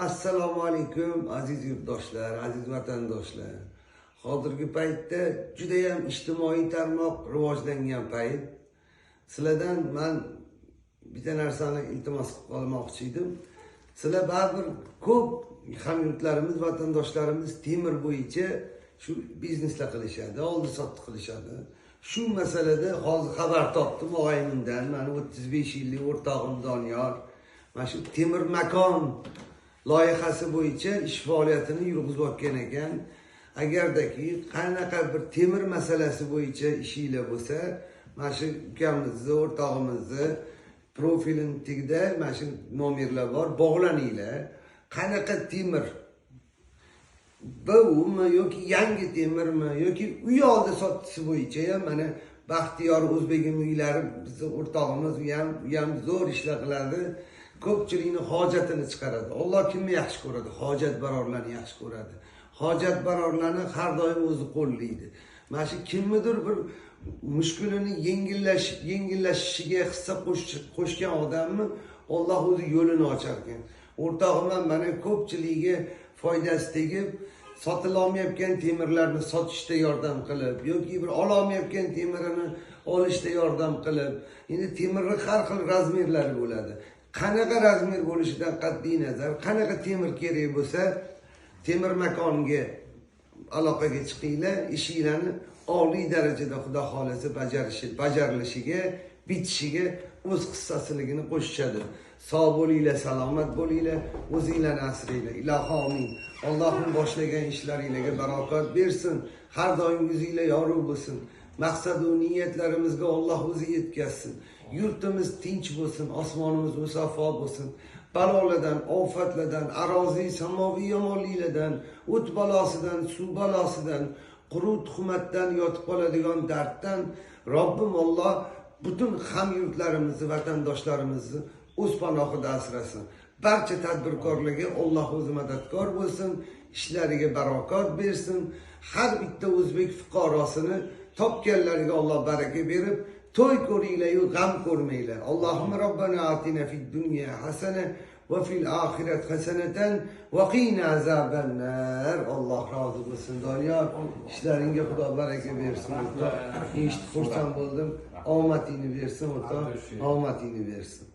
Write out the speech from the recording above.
Assalomu alaykum aziz yurtdoshlar, aziz vatandoshlar. Hozirgi paytda juda ham ijtimoiy tarmoq rivojlangan payt. Sizlardan men bitta narsani iltimos qilmoqchi edim. Sizlar baribir ko'p hamyurtlarimiz, vatandoshlarimiz temir bo'yicha shu bizneslar qilishadi, oldi-sotdi qilishadi. Shu masalada hozir xabar topdim og'ayimdan. Meni 35 yillik o'rtog'im Doniyor mana shu temir makon loyihasi bo'yicha ish faoliyatini yurg'izayotgan ekan. Agardaki qanaqa bir temir masalasi bo'yicha ishinglar bo'lsa, mana shu ukamizni, o'rtog'imizni profilining tagida mana shu nomerlar bor, bog'laninglar. Qanaqa temir bumi yoki yangi temirmi yoki uy oldi sottisi bo'yicha ham mana Baxtiyor O'zbegim uylari bizni o'rtog'imiz u ham zo'r ishlar qiladi. Ko'pchilikni hojatini chiqaradi. Alloh kimni yaxshi ko'radi? Hojatbarorlarni yaxshi ko'radi. Hojatbarorlarni har doim o'zi qo'llaydi. Mana shu kimnidir bir mushkulini yengillashishiga hissa qo'shgan odamni Alloh o'zi yo'lini ochar ekan. O'rtog'im ham mana ko'pchiligiga foydasi tegib, sotilolmayotgan temirlarni sotishda yordam qilib, yoki bir ololmayotgan temirini olishda yordam qilib, endi temirning har xil razmerlari bo'ladi. Qanaqa razmer bo'lishidan qat'iy nazar, qanaqa temir kerak bo'lsa, temir makoniga aloqaga chiqinglar, ishinglarni oliy darajada Xudo xolasa bajarilishiga, bitishiga o'z hissasiligini qo'shishadi. Sog' bo'linglar, salomat bo'linglar, o'zinglarni asranglar. Ilohi amin. Allohning boshlagan ishlaringizga barokat bersin. Har doim o'zinglar yorug' bo'lsin. Maqsad va niyatlarimizga Alloh o'zi yetkazsin. Yurtimiz tinch bo'lsin, osmonimiz musaffo bo'lsin. Balolardan, ofatlardan, aroziy, samoviy yomonliklardan, o't balosidan, suv balosidan, quruq tuhmatdan, yotib qoladigan darddan Robbim Alloh butun hamyurtlarimizni, vatandoshlarimizni o'z panohida asrasin. Barcha tadbirkorlarga Alloh o'zi madadkor bo'lsin, ishlariga barokat bersin. Har bitta o'zbek fuqarosini topganlariga Alloh baraka berib, to'y ko'ringlar-yu g'am ko'rmanglar. Allohumma robbana atina fid dunya hasana va fil oxirat hasanatan va qina azabannar. Alloh rozi bo'lsin Doniyor. Ishlaringga Xudo baraka bersin. Eshitib xursand bo'ldim. Omadingni bersin, o'rtoq. Omadingni bersin.